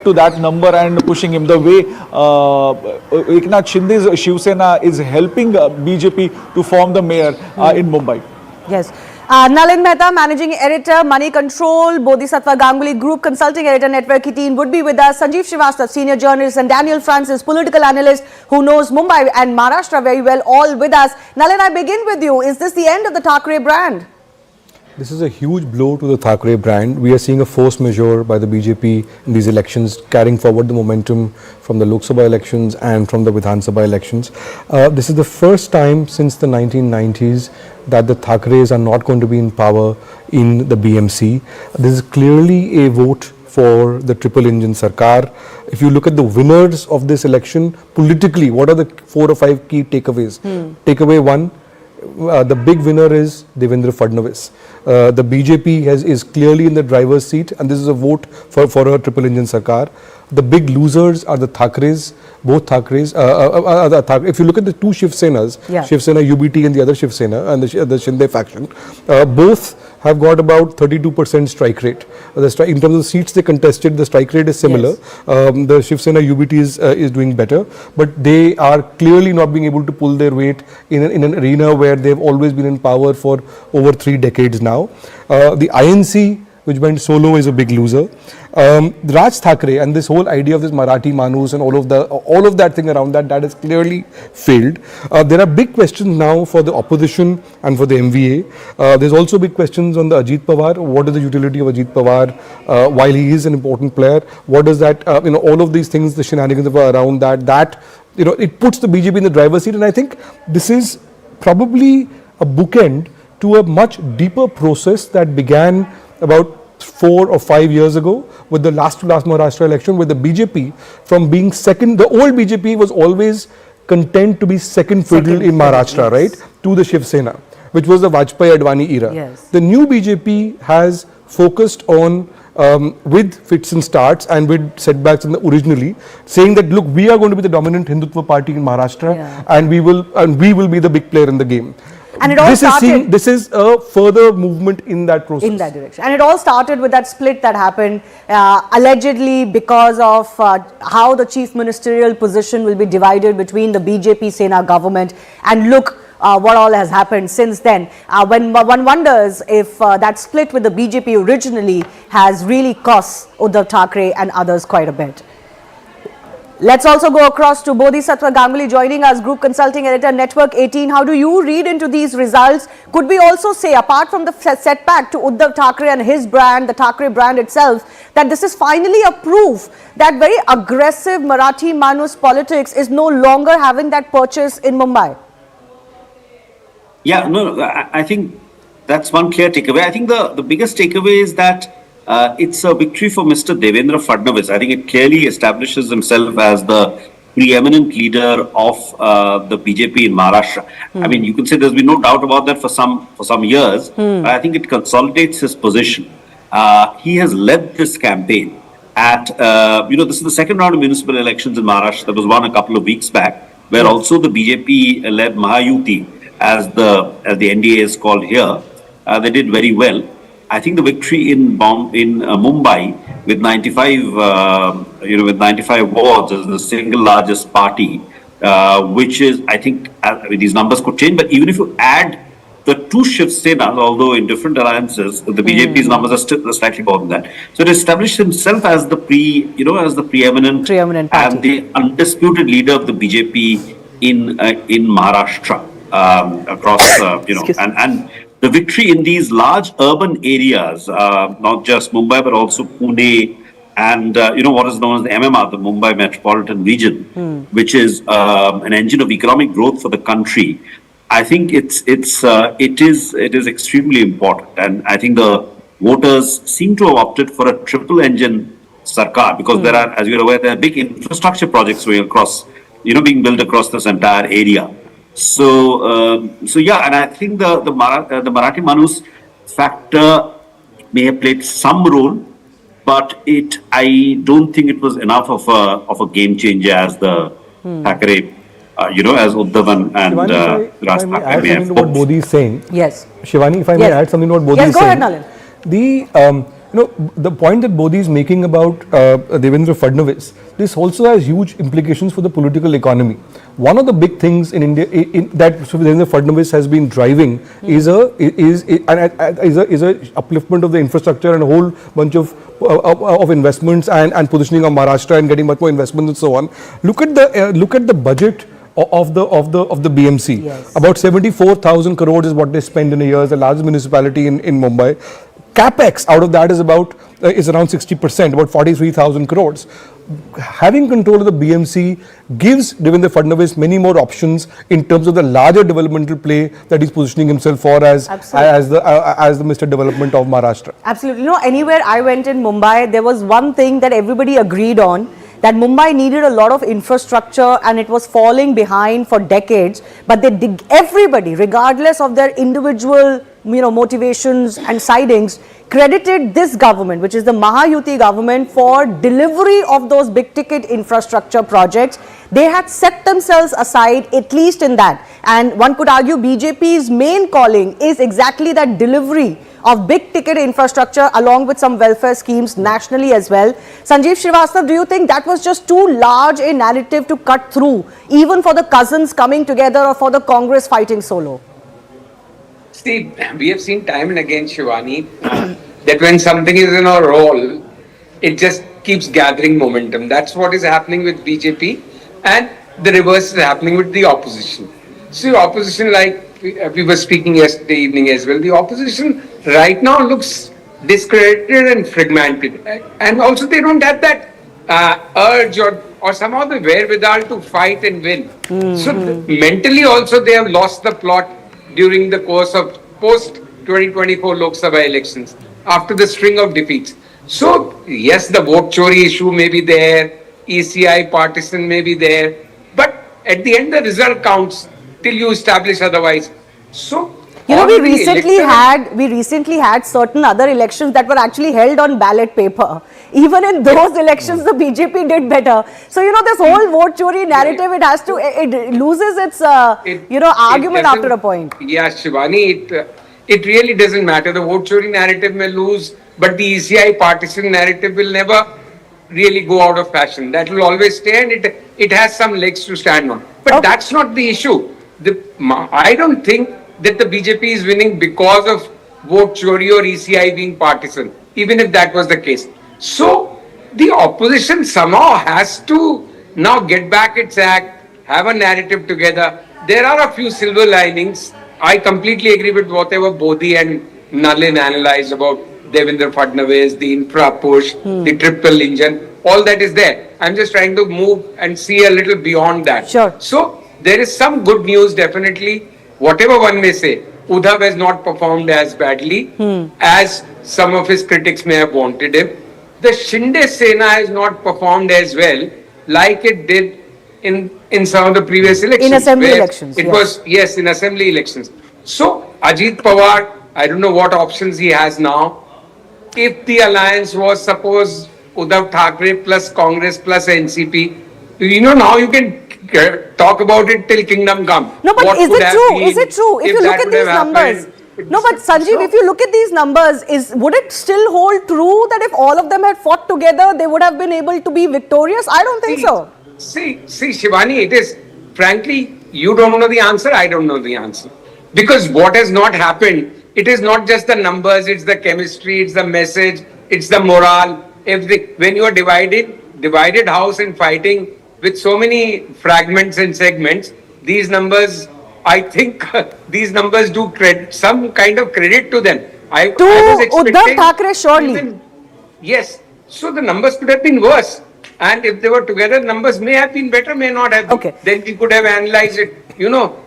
to that number and pushing him the way Eknath Shinde's Shivsena is helping BJP to form the mayor in Mumbai. Yes. Nalin Mehta, Managing Editor, Money Control, Bodhisattva Ganguly Group Consulting Editor, Network 18 would be with us. Sanjeev Srivastava, Senior Journalist, and Daniel Francis, Political Analyst who knows Mumbai and Maharashtra very well, all with us. Nalin, I begin with you. Is this the end of the Thackeray brand? This is a huge blow to the Thackeray brand. We are seeing a force majeure by the BJP in these elections, carrying forward the momentum from the Lok Sabha elections and from the Vidhan Sabha elections. This is the first time since the 1990s that the Thackeраys are not going to be in power in the BMC. This is clearly a vote for the triple engine Sarkar. If you look at the winners of this election, politically, what are the 4 or 5 key takeaways? Takeaway 1, the big winner is Devendra Fadnavis. The BJP is clearly in the driver's seat, and this is a vote for a triple engine Sarkar. The big losers are the Thackerays, both Thackerays. If you look at the two Shivsenas, Shivsena UBT and the other Shivsena and the Shinde faction, both have got about 32% strike rate. In terms of seats they contested, the strike rate is similar. The Shivsena UBT is doing better, but they are clearly not being able to pull their weight in an arena where they've always been in power for over 3 decades now. The INC, which went solo, is a big loser. Raj Thackeray and this whole idea of this Marathi Manus and all of that thing around that has clearly failed. There are big questions now for the opposition and for the MVA. There's also big questions on the Ajit Pawar. What is the utility of Ajit Pawar while he is an important player? What does that, all of these things, the shenanigans that were around that, it puts the BJP in the driver's seat. And I think this is probably a bookend to a much deeper process that began about 4 or 5 years ago with the last Maharashtra election, with the BJP from being second. The old BJP was always content to be second fiddle in Maharashtra, right, to the Shivsena, which was the Vajpayee-Advani era. The new BJP has focused on with fits and starts and with setbacks originally, saying that look, we are going to be the dominant Hindutva party in Maharashtra, and we will be the big player in the game. And it all this is a further movement in that process. In that direction. And it all started with that split that happened allegedly because of how the chief ministerial position will be divided between the BJP Sena government. And look what all has happened since then. When one wonders if that split with the BJP originally has really cost Uddhav Thackeray and others quite a bit. Let's also go across to Bodhisattva Ganguly joining us, Group Consulting Editor, Network 18. How do you read into these results? Could we also say, apart from the setback to Uddhav Thackeray and his brand, the Thackeray brand itself, that this is finally a proof that very aggressive Marathi Manus politics is no longer having that purchase in Mumbai? Yeah, no, I think that's one clear takeaway. I think the biggest takeaway is that it's a victory for Mr. Devendra Fadnavis. I think it clearly establishes himself as the preeminent leader of the BJP in Maharashtra. I mean, you can say there's been no doubt about that for some years. But I think it consolidates his position. He has led this campaign at this is the second round of municipal elections in Maharashtra that was won a couple of weeks back, where also the BJP led Mahayuti, as the NDA is called here. They did very well. I think the victory in Mumbai with 95 wards as the single largest party, which is, I think, these numbers could change. But even if you add the two Shivsenas, although in different alliances, the BJP's numbers are still slightly more than that. So it established himself as the preeminent party and the undisputed leader of the BJP in Maharashtra across and the victory in these large urban areas, not just Mumbai, but also Pune and, what is known as the MMR, the Mumbai Metropolitan Region, which is an engine of economic growth for the country. I think it is extremely important. And I think the voters seem to have opted for a triple engine Sarkar because there are, as you're aware, there are big infrastructure projects going across, being built across this entire area. So yeah, and I think the Marathi Manus factor may have played some role, but I don't think it was enough of a game changer as the Thackeray, as Uddhav and Raj Thackeray may have. What Bodhi is saying. Yes. Shivani, if I may add something to what Bodhi is go saying. Ahead, Nalin. The point that Bodhi is making about Devendra Fadnavis, this also has huge implications for the political economy. One of the big things in India that Devendra Fadnavis has been driving is a upliftment of the infrastructure and a whole bunch of investments and positioning of Maharashtra and getting much more investment and so on. Look at the budget of the BMC. Yes. About 74,000 crores is what they spend in a year. It's the largest municipality in Mumbai. Capex out of that is around 60%, about 43,000 crores. Having control of the BMC gives Devendra Fadnavis many more options in terms of the larger developmental play that he's positioning himself for as the Mr. Development of Maharashtra. Absolutely. Anywhere I went in Mumbai, there was one thing that everybody agreed on, that Mumbai needed a lot of infrastructure and it was falling behind for decades. But everybody, regardless of their individual motivations and sidings, credited this government, which is the Mahayuti government, for delivery of those big ticket infrastructure projects. They had set themselves aside, at least in that. And one could argue BJP's main calling is exactly that delivery of big ticket infrastructure along with some welfare schemes nationally as well. Sanjeev Srivastava, do you think that was just too large a narrative to cut through, even for the cousins coming together or for the Congress fighting solo? See, we have seen time and again, Shivani, that when something is in a roll, it just keeps gathering momentum. That's what is happening with BJP, and the reverse is happening with the opposition. So the opposition, like we were speaking yesterday evening as well, the opposition right now looks discredited and fragmented. And also they don't have that urge or somehow the wherewithal to fight and win. So mentally also they have lost the plot during the course of post-2024 Lok Sabha elections after the string of defeats. So yes, the vote chori issue may be there, ECI partisan may be there, but at the end the result counts till you establish otherwise. So we recently had certain other elections that were actually held on ballot paper. Even in those elections, the BJP did better. So this whole vote chori narrative, it loses its argument after a point. Yeah, Shivani, it really doesn't matter. The vote chori narrative may lose, but the ECI partisan narrative will never really go out of fashion. That will always stay, and it has some legs to stand on. But that's not the issue. I don't think that the BJP is winning because of vote chori or ECI being partisan, even if that was the case. So the opposition somehow has to now get back its act, have a narrative together. There are a few silver linings. I completely agree with whatever Bodhi and Nalin analyzed about Devendra Fadnavis, the infra push, the triple engine, all that is there. I'm just trying to move and see a little beyond that. Sure. So there is some good news, definitely. Whatever one may say, Uddhav has not performed as badly as some of his critics may have wanted him. The Shinde Sena has not performed as well like it did in some of the previous elections. In assembly elections. It was, yes, in assembly elections. So Ajit Pawar, I don't know what options he has now. If the alliance was, suppose, Uddhav Thackeray plus Congress plus NCP, now you can talk about it till kingdom come. No, but is it true? Is it true? If you look at these numbers. No, but Sanjeev, if you look at these numbers, would it still hold true that if all of them had fought together, they would have been able to be victorious? I don't think so. See, Shivani, it is, frankly, you don't know the answer, I don't know the answer. Because what has not happened, it is not just the numbers, it's the chemistry, it's the message, it's the morale. When you are divided house and fighting with so many fragments and segments, these numbers, I think these numbers do some kind of credit to them. I was expecting Uddhav Thackeray, surely. Yes. So the numbers could have been worse. And if they were together, numbers may have been better, may not have been. Okay. Then we could have analyzed it.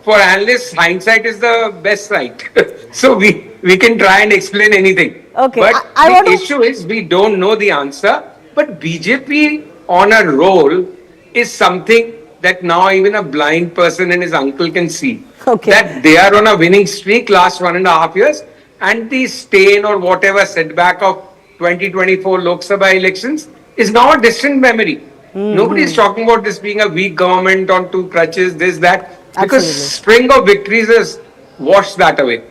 For analysts, hindsight is the best sight. So we can try and explain anything. Okay. But the issue is we don't know the answer. But BJP on a roll is something that now even a blind person and his uncle can see. Okay. That they are on a winning streak last 1.5 years, and the stain or whatever setback of 2024 Lok Sabha elections is now a distant memory. Nobody is talking about this being a weak government on two crutches, this, that, because string of victories has washed that away.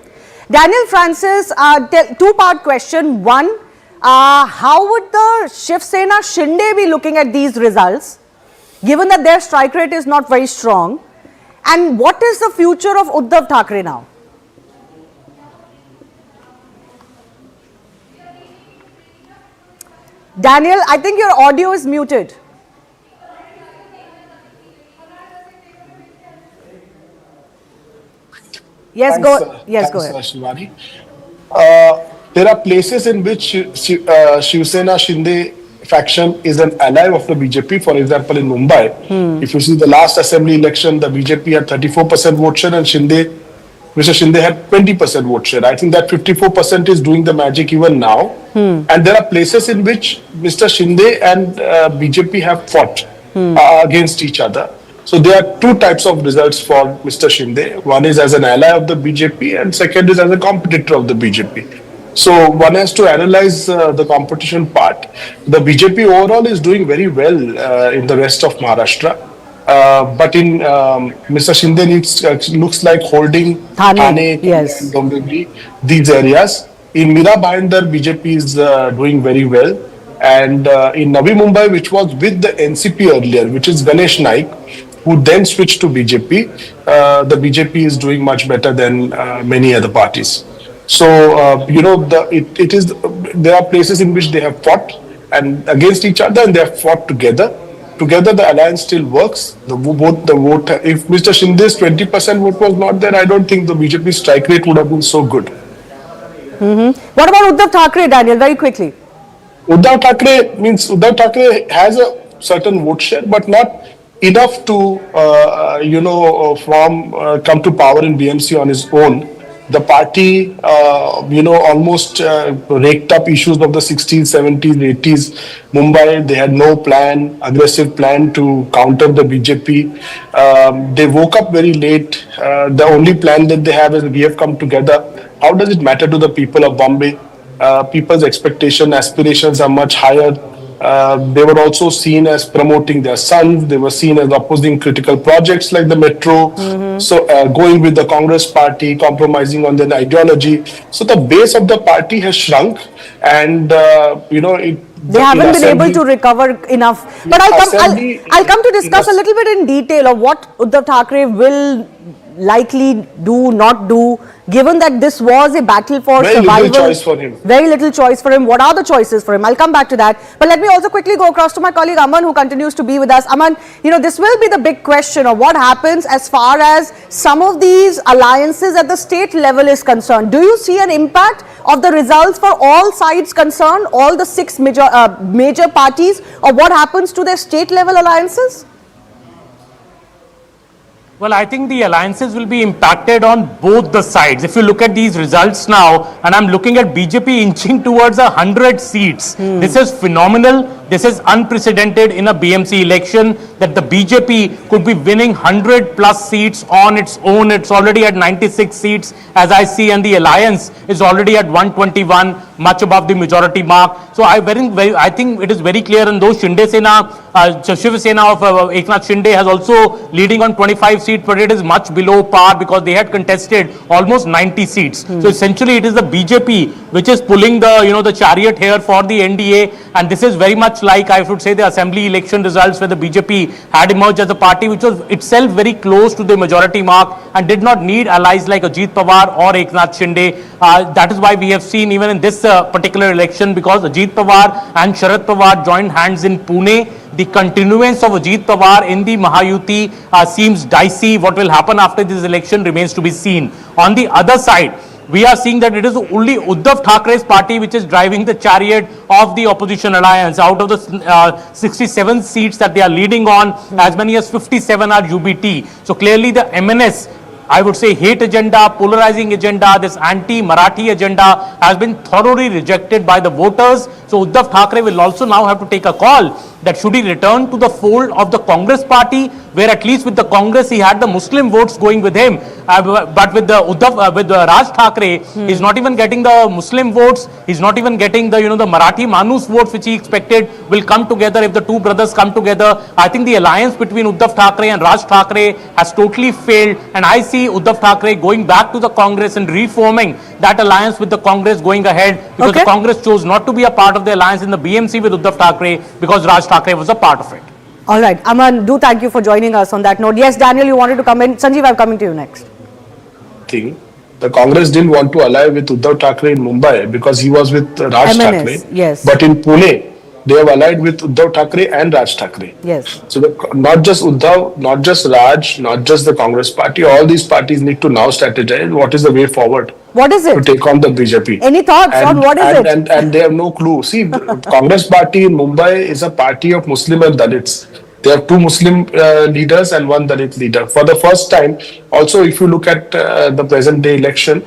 Daniel Francis, two-part question. One, how would the Shivsena-Shinde be looking at these results, given that their strike rate is not very strong? And what is the future of Uddhav Thackeray now? Daniel, I think your audio is muted. Yes, go ahead. Shivani. There are places in which Shivsena-Shinde faction is an ally of the BJP. For example, in Mumbai, if you see the last assembly election, the BJP had 34% vote share and Mr. Shinde had 20% vote share. I think that 54% is doing the magic even now. And there are places in which Mr. Shinde and BJP have fought against each other. So there are two types of results for Mr. Shinde. One is as an ally of the BJP and second is as a competitor of the BJP. So one has to analyze the competition part. The BJP overall is doing very well in the rest of Maharashtra. But in Mr. Shinde looks like holding Thane, yes, and Dombivli, these areas. In Mira Bhayandar, BJP is doing very well. And in Navi Mumbai, which was with the NCP earlier, which is Ganesh Naik, who then switched to BJP, the BJP is doing much better than many other parties. So, there are places in which they have fought and against each other and they have fought together. Together, the alliance still works. The vote, if Mr. Shinde's 20% vote was not there, I don't think the BJP strike rate would have been so good. What about Uddhav Thackeray, Daniel, very quickly? Uddhav Thackeray has a certain vote share, but not enough to, come to power in BMC on his own. The party, almost raked up issues of the 60s, 70s, 80s. Mumbai, they had no aggressive plan to counter the BJP. They woke up very late. The only plan that they have is we have come together. How does it matter to the people of Bombay? People's aspirations are much higher. They were also seen as promoting their sons. They were seen as opposing critical projects like the metro. So going with the Congress party, compromising on their ideology. So the base of the party has shrunk, and they haven't been able to recover enough. But I'll come to discuss a little bit in detail of what Uddhav Thackeray will likely do, not do, given that this was a battle for survival. Very little choice for him. Very little choice for him. What are the choices for him? I'll come back to that. But let me also quickly go across to my colleague Aman, who continues to be with us. Aman, this will be the big question of what happens as far as some of these alliances at the state level is concerned. Do you see an impact of the results for all sides concerned, all the six major parties, or what happens to their state level alliances? Well, I think the alliances will be impacted on both the sides. If you look at these results now, and I'm looking at BJP inching towards 100 seats. This is phenomenal. This is unprecedented in a BMC election, that the BJP could be winning 100 plus seats on its own. It's already at 96 seats, as I see, and the alliance is already at 121, much above the majority mark. So I think it is very clear, and though Shivsena of Eknath Shinde has also leading on 25 seats, but it is much below par because they had contested almost 90 seats. So essentially it is the BJP which is pulling the chariot here for the NDA, and this is very much like, I should say, the assembly election results where the BJP had emerged as a party which was itself very close to the majority mark and did not need allies like Ajit Pawar or Eknath Shinde. That is why we have seen even in this particular election, because Ajit Pawar and Sharad Pawar joined hands in Pune, the continuance of Ajit Pawar in the Mahayuti seems dicey. What will happen after this election remains to be seen. On the other side, we are seeing that it is only Uddhav Thackeray's party which is driving the chariot of the opposition alliance. Out of the 67 seats that they are leading on, as many as 57 are UBT. So clearly the MNS, I would say, hate agenda, polarizing agenda, this anti-Marathi agenda has been thoroughly rejected by the voters. So Uddhav Thackeray will also now have to take a call that should he return to the fold of the Congress party, where at least with the Congress he had the Muslim votes going with him, but with the Raj Thackeray, he's not even getting the Muslim votes. He's not even getting the the Marathi Manus votes which he expected will come together if the two brothers come together. I think the alliance between Uddhav Thackeray and Raj Thackeray has totally failed, and I see Uddhav Thackeray going back to the Congress and reforming that alliance with the Congress going ahead, because Okay. the Congress chose not to be a part of the alliance in the BMC with Uddhav Thackray because Raj Thackray was a part of it. All right, Aman, do thank you for joining us on that note. Yes, Daniel, you wanted to come in. Sanjeev, I'm coming to you next. Thing. The Congress didn't want to ally with Uddhav Thackeray in Mumbai because he was with Raj MNS, Thackeray. yes. But in Pune, they have allied with Uddhav Thackeray and Raj Thackeray. Yes. So not just Uddhav, not just Raj, not just the Congress party, all these parties need to now strategize what is the way forward What is to it? take on the BJP. Any thoughts on what is it? And they have no clue. See, the Congress party in Mumbai is a party of Muslim and Dalits. They have two Muslim leaders and one Dalit leader. For the first time, also if you look at the present day election,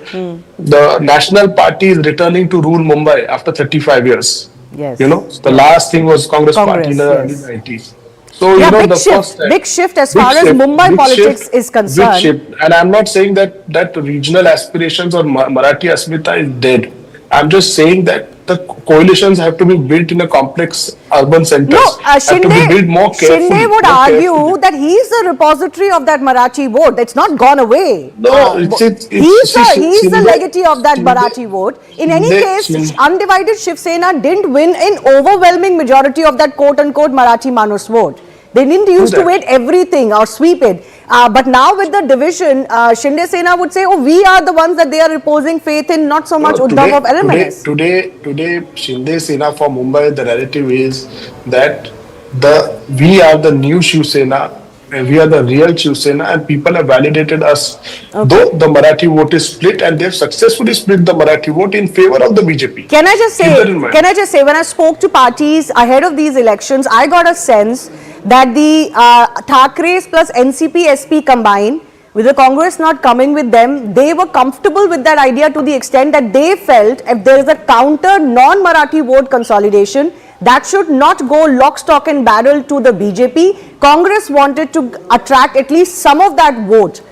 the National Party is returning to rule Mumbai after 35 years. Yes. You know, the last thing was Congress party in the Congress, early 90s. So, Yeah, you know, big the shift, first time- big shift as big far as shift, Mumbai big politics shift, is concerned. Big shift. And I'm not saying that regional aspirations or Marathi Asmita is dead. I'm just saying that the coalitions have to be built in a complex urban centers. No, have to be built more carefully. Shinde would more argue carefully. that he's the repository of that Marathi vote. It's not gone away. No, he's see, the Shinde- legatee of that Shinde- Marathi vote. In any Shinde- case, Shinde- undivided Shivsena didn't win an overwhelming majority of that quote-unquote Marathi Manus vote. They didn't used to that? win everything or sweep it. But now with the division, Shinde Sena would say, oh, we are the ones that they are reposing faith in, not so much Uddhav of LMNS. Today, Shinde Sena for Mumbai, the narrative is that we are the new Shivsena, and we are the real Shivsena, and people have validated us. Though the Marathi vote is split, and they've successfully split the Marathi vote in favor of the BJP. Can I just Keep that in mind. when I spoke to parties ahead of these elections, I got a sense that the Thackerays plus NCP SP combined, with the Congress not coming with them, they were comfortable with that idea to the extent that they felt if there is a counter non-Marathi vote consolidation, that should not go lock, stock and barrel to the BJP. Congress wanted to attract at least some of that vote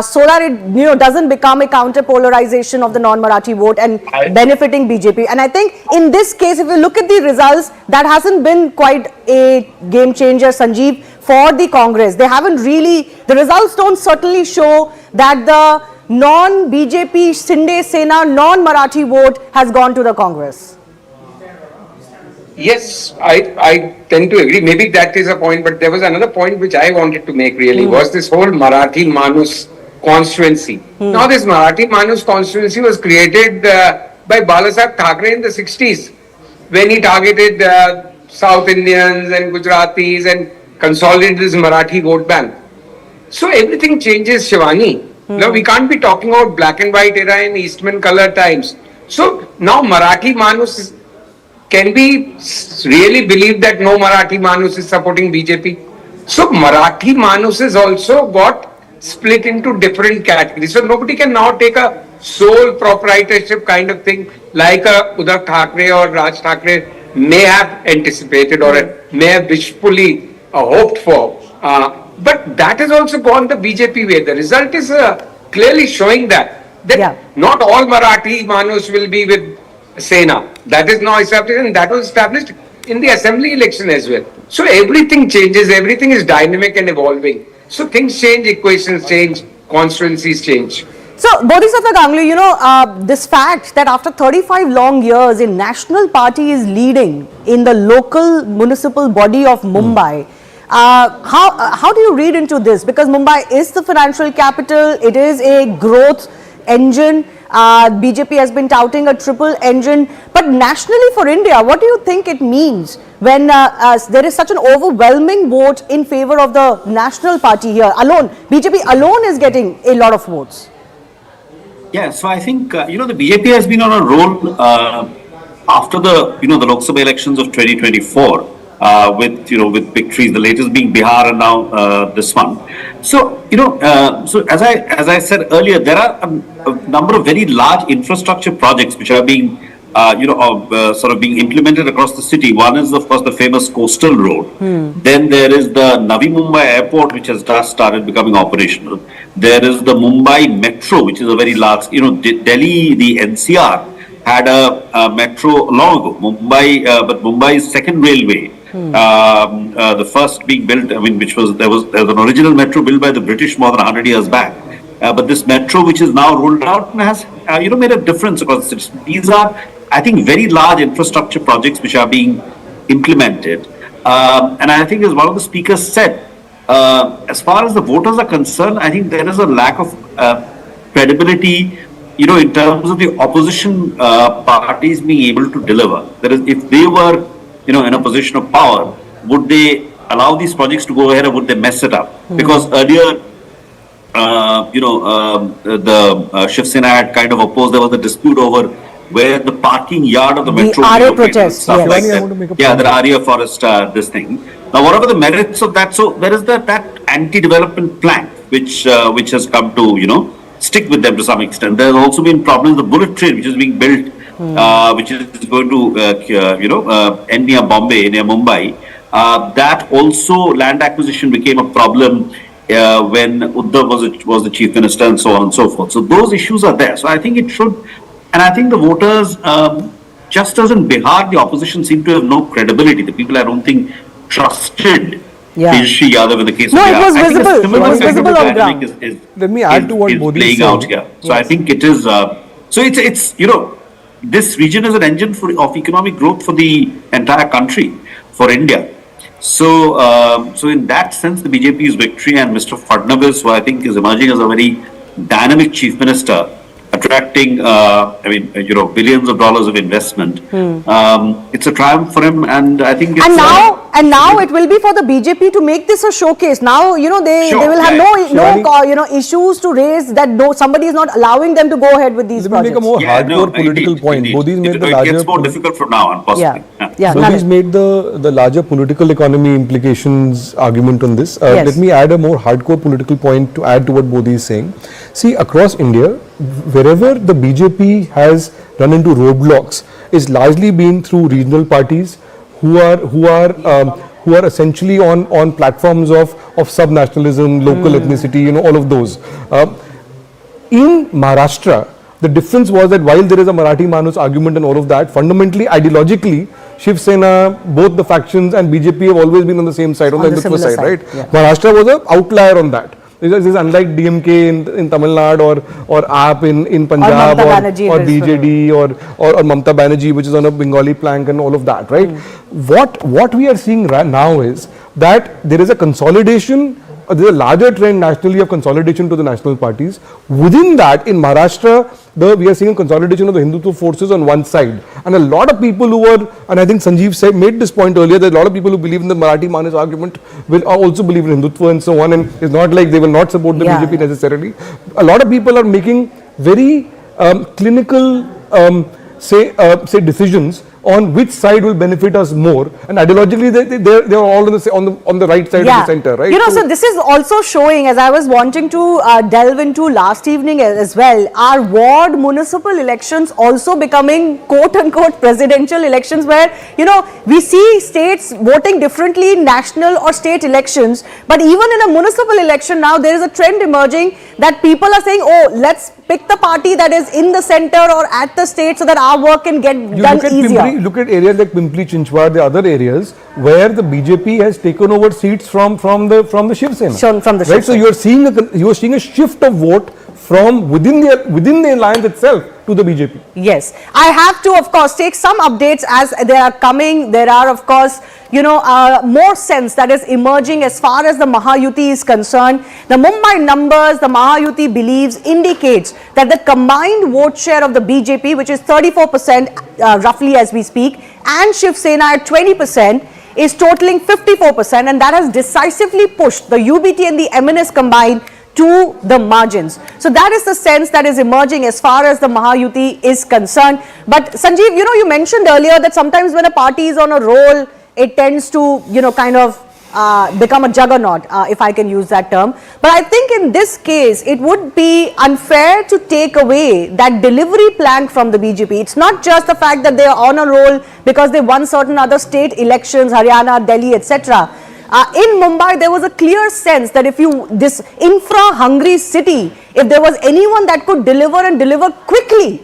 so that it doesn't become a counter polarization of the non-Marathi vote and benefiting BJP. And I think in this case, if you look at the results, that hasn't been quite a game changer, Sanjeev, for the Congress. They haven't really, the results don't certainly show that the non-BJP, Shinde Sena, non-Marathi vote has gone to the Congress. Yes, I tend to agree. Maybe that is a point, but there was another point which I wanted to make really was this whole Marathi Manus constituency. Now this Marathi Manus constituency was created by Balasaheb Thackeray in the 60s when he targeted South Indians and Gujaratis and consolidated this Marathi vote bank. So everything changes, Shivani. Now we can't be talking about black and white era in Eastman color times. So now Marathi Manus can we really believe that no Marathi Manus is supporting BJP? So Marathi Manus has also got split into different categories. So nobody can now take a sole proprietorship kind of thing like Uddhav Thackeray or Raj Thackeray may have anticipated or may have wishfully hoped for. But that has also gone the BJP way. The result is clearly showing that not all Marathi Manus will be with Sena. That is now established, and that was established in the assembly election as well. So everything changes, everything is dynamic and evolving. So things change, equations change, constituencies change. So, Bodhisattva Ganguly, this fact that after 35 long years, a national party is leading in the local municipal body of Mumbai. How do you read into this? Because Mumbai is the financial capital, it is a growth engine. BJP has been touting a triple engine, but nationally for India, what do you think it means when there is such an overwhelming vote in favor of the national party here alone? BJP alone is getting a lot of votes. Yeah, so I think, the BJP has been on a roll after the, the Lok Sabha elections of 2024. With victories, the latest being Bihar and now this one. So, so as I said earlier, there are a number of very large infrastructure projects which are being, sort of being implemented across the city. One is, of course, the famous coastal road. Then there is the Navi Mumbai airport, which has just started becoming operational. There is the Mumbai metro, which is a very large, Delhi, the NCR had a metro long ago. But Mumbai's second railway, the first being built, there was an original metro built by the British more than 100 years back. but this metro, which is now rolled out, has made a difference across the city. These are, I think, very large infrastructure projects which are being implemented. And I think, as one of the speakers said, as far as the voters are concerned, I think there is a lack of credibility, in terms of the opposition parties being able to deliver. That is, if they were, in a position of power, would they allow these projects to go ahead, or would they mess it up? Because earlier, the Shivsena had kind of opposed. There was a dispute over where the parking yard of the metro protest, stuff yes. like that. Yeah, the area forest, this thing. Now, what are the merits of that? So there is that anti-development plank which has come to stick with them to some extent. There has also been problems. The bullet train which is being built, which is going to end near Bombay, near Mumbai. That also land acquisition became a problem when Uddhav was the chief minister, and so on and so forth. So those issues are there. So I think it should, and I think the voters, just as in Bihar, the opposition seem to have no credibility. The people, I don't think, trusted Tejashi Yadav in the case of Bihar. No, it was visible. It was visible on ground. Let me add to what Modi is playing out here. So I think it is. So it's this region is an engine of economic growth for the entire country, for India. So, in that sense, the BJP's victory, and Mr. Fadnavis, who I think is emerging as a very dynamic chief minister, attracting, billions of dollars of investment. It's a triumph for him, and I think it's... And now it will be for the BJP to make this a showcase. Now, they will have no issues to raise that somebody is not allowing them to go ahead with these projects. Let me make a more hardcore political point. Modi's made the larger... It gets more difficult from now on, possibly. Modi's made the larger political economy implications argument on this. Let me add a more hardcore political point to add to what Modi is saying. See, across India, wherever the BJP has run into roadblocks, is largely been through regional parties who are essentially on platforms of sub-nationalism, local ethnicity, all of those. In Maharashtra, the difference was that while there is a Marathi Manus argument and all of that, fundamentally, ideologically, Shivsena, both the factions and BJP have always been on the same side, on the Hindutva side, right? Yeah. Maharashtra was an outlier on that. This is unlike DMK in Tamil Nadu or AAP in Punjab or BJD or Mamata Banerjee, which is on a Bengali plank and all of that, right? What we are seeing right now is that there is a consolidation, there is a larger trend nationally of consolidation to the national parties. Within that, in Maharashtra, we are seeing a consolidation of the Hindutva forces on one side. And a lot of people who were, and I think Sanjeev made this point earlier, that a lot of people who believe in the Marathi Manas argument will also believe in Hindutva and so on. And it's not like they will not support the BJP necessarily. A lot of people are making very clinical, decisions on which side will benefit us more, and ideologically they are all on the right side of the center, right? So this is also showing, as I was wanting to delve into last evening as well, our ward municipal elections also becoming quote-unquote presidential elections, where we see states voting differently in national or state elections, but even in a municipal election now there is a trend emerging that people are saying, oh, let's pick the party that is in the center or at the state so that our work can get done easier. Look at areas like Pimpli Chinchwad, the other areas where the BJP has taken over seats from the Shivsena. From the right? Shivsena. So you are seeing a shift of vote from within the alliance itself to the BJP. Yes, I have to of course take some updates as they are coming. There are of course more sense that is emerging as far as the Mahayuti is concerned. The Mumbai numbers, the Mahayuti believes, indicates that the combined vote share of the BJP, which is 34% roughly as we speak, and Shivsena at 20%, is totaling 54%, and that has decisively pushed the UBT and the MNS combined to the margins. So that is the sense that is emerging as far as the Mahayuti is concerned. But Sanjeev, you mentioned earlier that sometimes when a party is on a roll, it tends to, kind of become a juggernaut, if I can use that term. But I think in this case, it would be unfair to take away that delivery plank from the BJP. It's not just the fact that they are on a roll because they won certain other state elections, Haryana, Delhi, etc. In Mumbai, there was a clear sense that this infra-hungry city, if there was anyone that could deliver and deliver quickly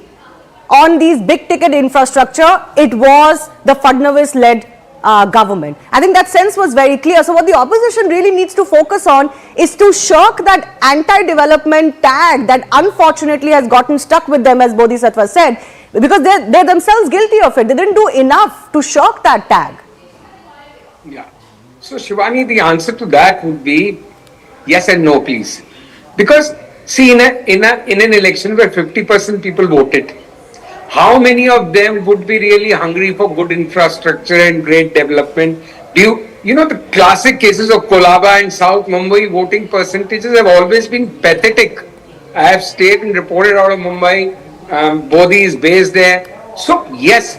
on these big ticket infrastructure, it was the Fadnavis-led government. I think that sense was very clear. So what the opposition really needs to focus on is to shirk that anti-development tag that unfortunately has gotten stuck with them, as Bodhisattva said, because they're themselves guilty of it. They didn't do enough to shirk that tag. Yeah. So Shivani, the answer to that would be yes and no, please. Because see, in an election where 50% people voted, how many of them would be really hungry for good infrastructure and great development? You know, the classic cases of Kolaba and South Mumbai voting percentages have always been pathetic. I have stayed and reported out of Mumbai. Bodhi is based there. So yes,